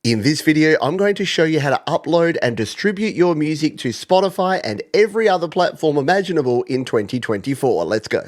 In this video, I'm going to show you how to upload and distribute your music to Spotify and every other platform imaginable in 2024. Let's go.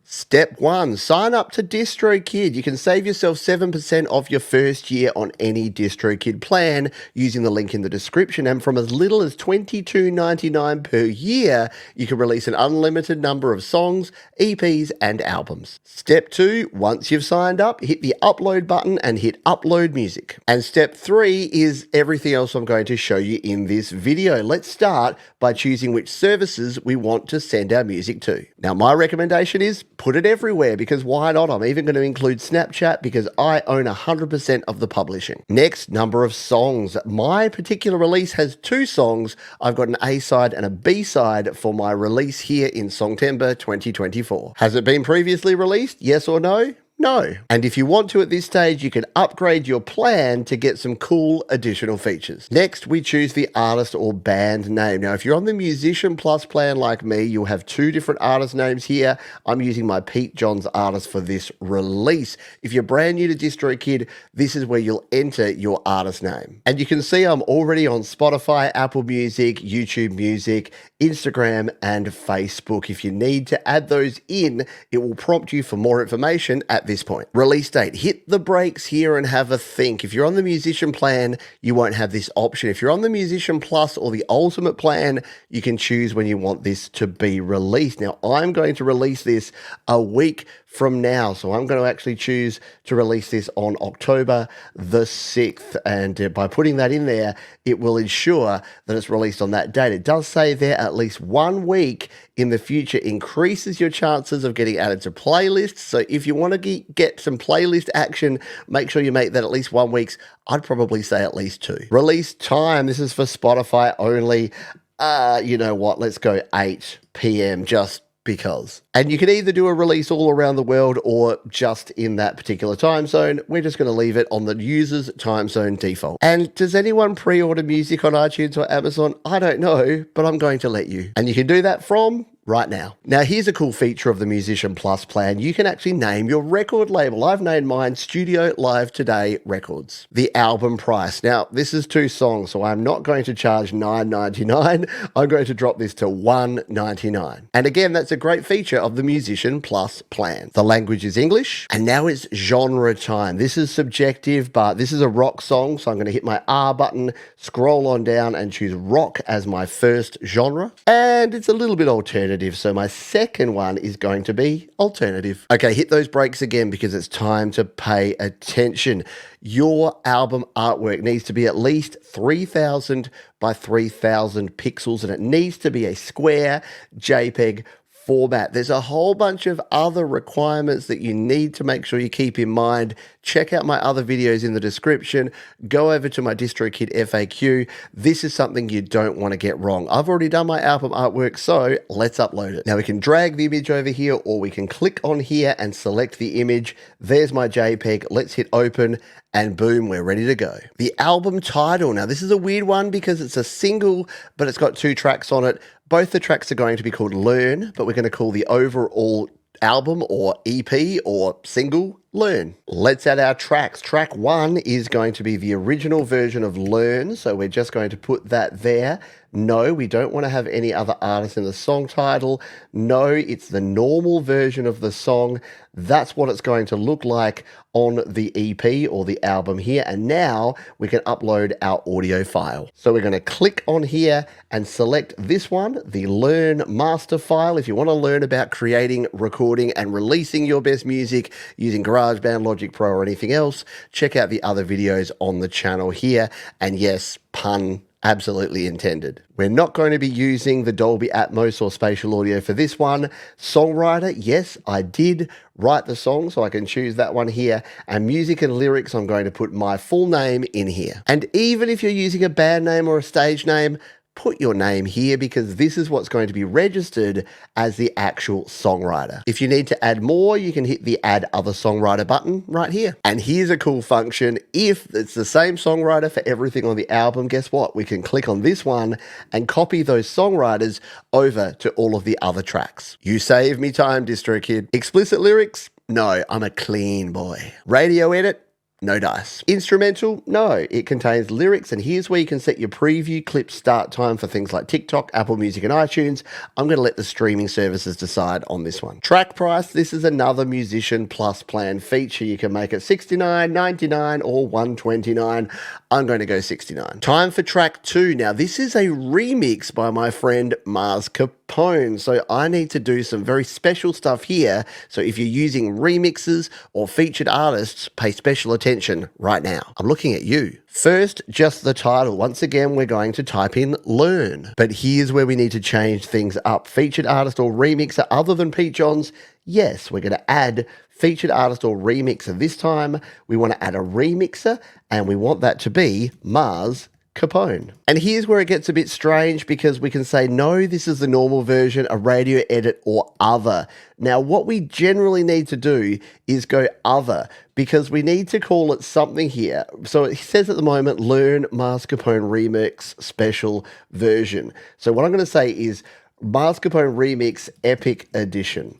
Step 1, sign up to DistroKid. You can save yourself 7% off your first year on any DistroKid plan using the link in the description. And from as little as $22.99 per year, you can release an unlimited number of songs, EPs, and albums. Step 2, once you've signed up, hit the upload button and hit upload music. And step 3 is everything else I'm going to show you in this video. Let's start by choosing which services we want to send our music to. Now, my recommendation is put it everywhere, because why not? I'm even going to include Snapchat because I own 100% of the publishing. Next, number of songs. My particular release has 2 songs. I've got an A-side and a B-side for my release here in Songtember 2024. Has it been previously released? Yes or no? No. And if you want to at this stage, you can upgrade your plan to get some cool additional features. Next, we choose the artist or band name. Now, if you're on the Musician Plus plan like me, you'll have 2 different artist names here. I'm using my Pete Johns artist for this release. If you're brand new to DistroKid, this is where you'll enter your artist name. And you can see I'm already on Spotify, Apple Music, YouTube Music, Instagram, and Facebook. If you need to add those in, it will prompt you for more information at this point. Release date. Hit the brakes here and have a think. If you're on the Musician plan, you won't have this option. If you're on the Musician Plus or the Ultimate plan, you can choose when you want this to be released. Now, I'm going to release this a week from now, so I'm going to actually choose to release this on October the 6th, and by putting that in there, it will ensure that it's released on that date. It does say there at least 1 week in the future increases your chances of getting added to playlists. So if you want to get some playlist action, make sure you make that at least 1 week. I'd probably say at least 2. Release time. This is for Spotify only. You know what? Let's go 8 p.m. just because. And you can either do a release all around the world or just in that particular time zone. We're just going to leave it on the user's time zone default. And does anyone pre-order music on iTunes or Amazon? I don't know, but I'm going to let you. And you can do that from right now. Now, here's a cool feature of the Musician Plus plan. You can actually name your record label. I've named mine Studio Live Today Records. The album price. Now, this is 2 songs, so I'm not going to charge $9.99. I'm going to drop this to $1.99. And again, that's a great feature of the Musician Plus plan. The language is English, and now it's genre time. This is subjective, but this is a rock song, so I'm going to hit my R button, scroll on down, and choose rock as my first genre. And it's a little bit alternative. So my second one is going to be alternative. Okay, hit those brakes again because it's time to pay attention. Your album artwork needs to be at least 3,000 by 3,000 pixels, and it needs to be a square JPEG format. There's a whole bunch of other requirements that you need to make sure you keep in mind. Check out my other videos in the description. Go over to my DistroKid FAQ. This is something you don't want to get wrong. I've already done my album artwork, so let's upload it. Now we can drag the image over here, or we can click on here and select the image. There's my JPEG. Let's hit open, and boom, we're ready to go. The album title. Now this is a weird one because it's a single, but it's got 2 tracks on it. Both the tracks are going to be called Learn, but we're going to call the overall album or EP or single Learn. Let's add our tracks. Track 1 is going to be the original version of Learn, so we're just going to put that there. No, we don't want to have any other artists in the song title. No, it's the normal version of the song. That's what it's going to look like on the EP or the album here. And now we can upload our audio file. So we're going to click on here and select this one, the Learn master file. If you want to learn about creating, recording, and releasing your best music using GarageBand, Logic Pro, or anything else, check out the other videos on the channel here. And yes, pun absolutely intended. We're not going to be using the Dolby Atmos or spatial audio for this one. Songwriter, yes, I did write the song, so I can choose that one here. And music and lyrics, I'm going to put my full name in here. And even if you're using a band name or a stage name, put your name here because this is what's going to be registered as the actual songwriter. If you need to add more, you can hit the Add Other Songwriter button right here. And here's a cool function. If it's the same songwriter for everything on the album, guess what? We can click on this one and copy those songwriters over to all of the other tracks. You save me time, DistroKid. Explicit lyrics, No, I'm a clean boy. Radio edit? No dice. Instrumental? No, it contains lyrics, and here's where you can set your preview clip start time for things like TikTok, Apple Music, and iTunes. I'm going to let the streaming services decide on this one. Track price, this is another Musician Plus plan feature. You can make it $69, $99, or $129. I'm going to go $69. Time for track 2. Now, this is a remix by my friend Mars Capone, so I need to do some very special stuff here. So if you're using remixes or featured artists, pay special attention right now. I'm looking at you. First, just the title. Once again, we're going to type in learn. But here's where we need to change things up. Featured artist or remixer other than Pete Johns? Yes, we're going to add featured artist or remixer. This time, we want to add a remixer, and we want that to be Mars Capone. And here's where it gets a bit strange, because we can say, no, this is the normal version, a radio edit, or other. Now, what we generally need to do is go other, because we need to call it something here. So it says at the moment, learn Mars Capone remix special version. So what I'm going to say is Mars Capone remix epic edition,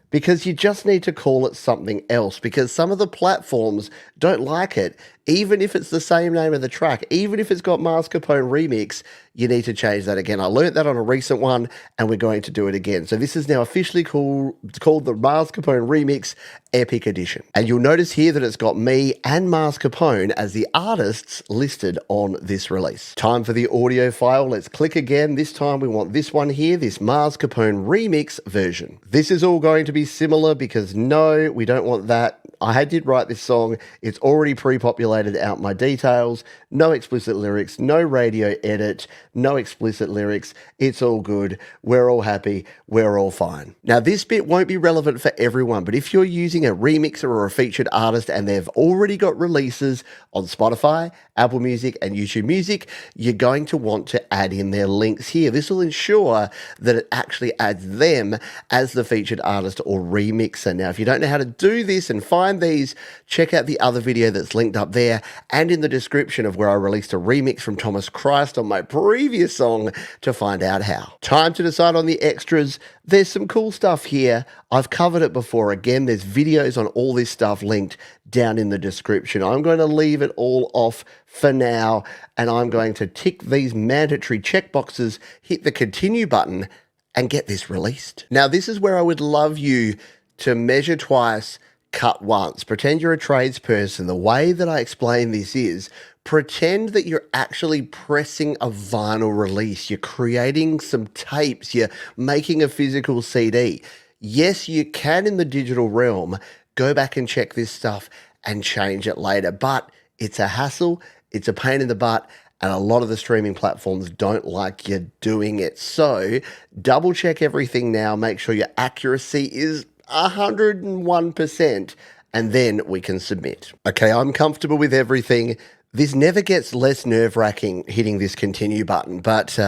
because you just need to call it something else, because some of the platforms don't like it. Even if it's the same name of the track, even if it's got Mars Capone remix, you need to change that again. I learned that on a recent one, and we're going to do it again. So this is now officially called the Mars Capone Remix Epic Edition. And you'll notice here that it's got me and Mars Capone as the artists listed on this release. Time for the audio file. Let's click again. This time we want this one here, this Mars Capone Remix version. This is all going to be similar, because no, we don't want that. I did write this song. It's already pre-populated out my details. No explicit lyrics, no radio edit, no explicit lyrics. It's all good. We're all happy. We're all fine. Now, this bit won't be relevant for everyone, but if you're using a remixer or a featured artist and they've already got releases on Spotify, Apple Music, and YouTube Music, you're going to want to add in their links here. This will ensure that it actually adds them as the featured artist or remixer. Now, if you don't know how to do this and find these, check out the other video that's linked up there and in the description of where I released a remix from Thomas Christ on my previous song to find out how. Time to decide on the extras. There's some cool stuff here. I've covered it before. Again, there's videos on all this stuff linked down in the description. I'm going to leave it all off for now, and I'm going to tick these mandatory checkboxes, hit the continue button, and get this released. Now, this is where I would love you to measure twice, cut once. Pretend you're a tradesperson. The way that I explain this is, pretend that you're actually pressing a vinyl release. You're creating some tapes. You're making a physical CD. Yes, you can, in the digital realm, go back and check this stuff and change it later. But it's a hassle. It's a pain in the butt. And a lot of the streaming platforms don't like you doing it. So double check everything now. Make sure your accuracy is 101%, and then we can submit. Okay, I'm comfortable with everything. This never gets less nerve-wracking hitting this continue button, but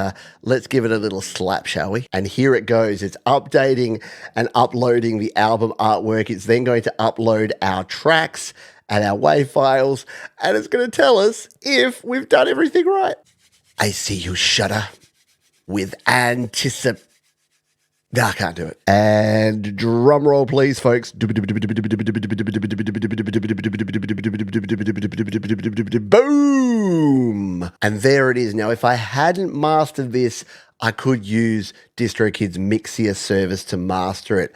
let's give it a little slap, shall we? And here it goes. It's updating and uploading the album artwork. It's then going to upload our tracks and our WAV files, and it's going to tell us if we've done everything right. I see you shudder with anticipation. No, I can't do it. And drum roll, please, folks. Boom! And there it is. Now, if I hadn't mastered this, I could use DistroKid's Mixia service to master it.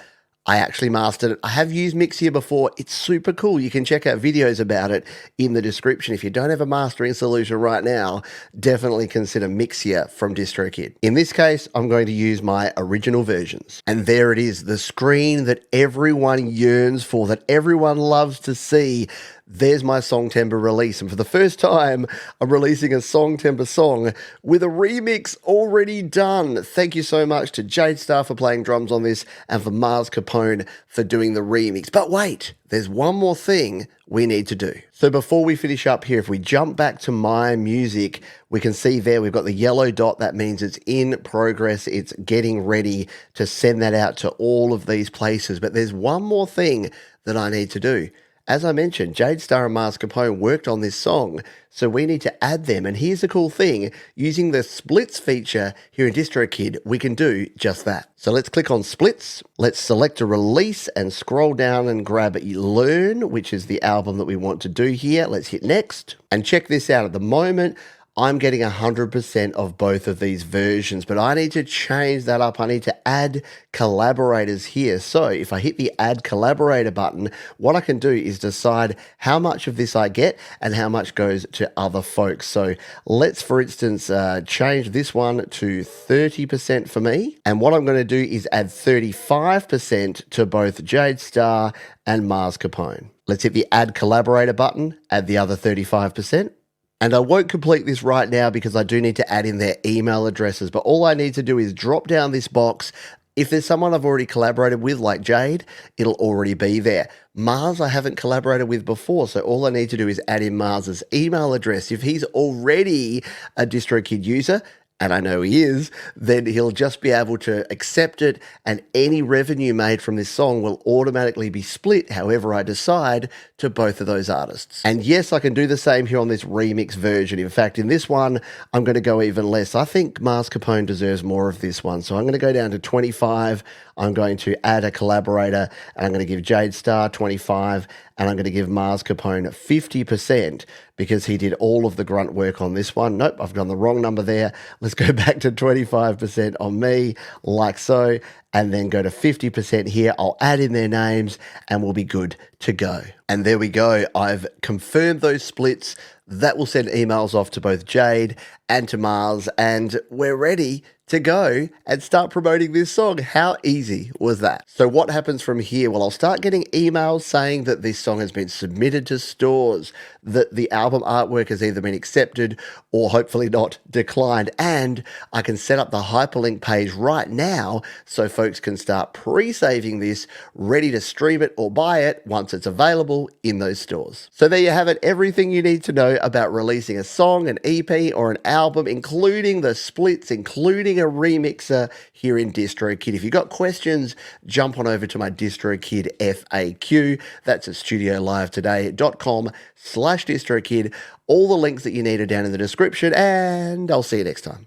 I actually mastered it. I have used Mixia before. It's super cool. You can check out videos about it in the description. If you don't have a mastering solution right now, definitely consider Mixia from DistroKid. In this case, I'm going to use my original versions. And there it is, the screen that everyone yearns for, that everyone loves to see. There's my songtember release, and for the first time, I'm releasing a songtember song with a remix already done. Thank you so much to Jade Star for playing drums on this, and for Mars Capone for doing the remix. But wait, there's one more thing we need to do. So before we finish up here, if we jump back to my music, we can see there we've got the yellow dot. That means it's in progress. It's getting ready to send that out to all of these places. But there's one more thing that I need to do. As I mentioned, Jade Starr and Mars Capone worked on this song, so we need to add them. And here's the cool thing, using the splits feature here in DistroKid, we can do just that. So let's click on splits, let's select a release and scroll down and grab Learn, which is the album that we want to do here. Let's hit next and check this out. At the moment, I'm getting 100% of both of these versions, but I need to change that up. I need to add collaborators here. So if I hit the add collaborator button, what I can do is decide how much of this I get and how much goes to other folks. So let's, for instance, change this one to 30% for me. And what I'm going to do is add 35% to both Jade Starr and Mars Capone. Let's hit the add collaborator button, add the other 35%. And I won't complete this right now because I do need to add in their email addresses, but all I need to do is drop down this box. If there's someone I've already collaborated with, like Jade, it'll already be there. Mars I haven't collaborated with before, so all I need to do is add in Mars's email address. If he's already a DistroKid user, and I know he is, then he'll just be able to accept it, and any revenue made from this song will automatically be split, however I decide, to both of those artists. And yes, I can do the same here on this remix version. In fact, in this one, I'm going to go even less. I think Mars Capone deserves more of this one, so I'm going to go down to 25. I'm going to add a collaborator, and I'm going to give Jade Starr 25, and I'm going to give Mars Capone 50% because he did all of the grunt work on this one. Nope, I've done the wrong number there. Let's go back to 25% on me, like so, and then go to 50% here. I'll add in their names, and we'll be good to go. And there we go. I've confirmed those splits. That will send emails off to both Jade and to Mars, and we're ready to go and start promoting this song. How easy was that? So what happens from here? Well, I'll start getting emails saying that this song has been submitted to stores, that the album artwork has either been accepted or hopefully not declined, and I can set up the hyperlink page right now so folks can start pre-saving this, ready to stream it or buy it once it's available in those stores. So there you have it, everything you need to know about releasing a song, an EP, or an album, including the splits, including a remixer here in DistroKid. If you've got questions, jump on over to my DistroKid FAQ. That's at studiolivetoday.com/DistroKid. All the links that you need are down in the description, and I'll see you next time.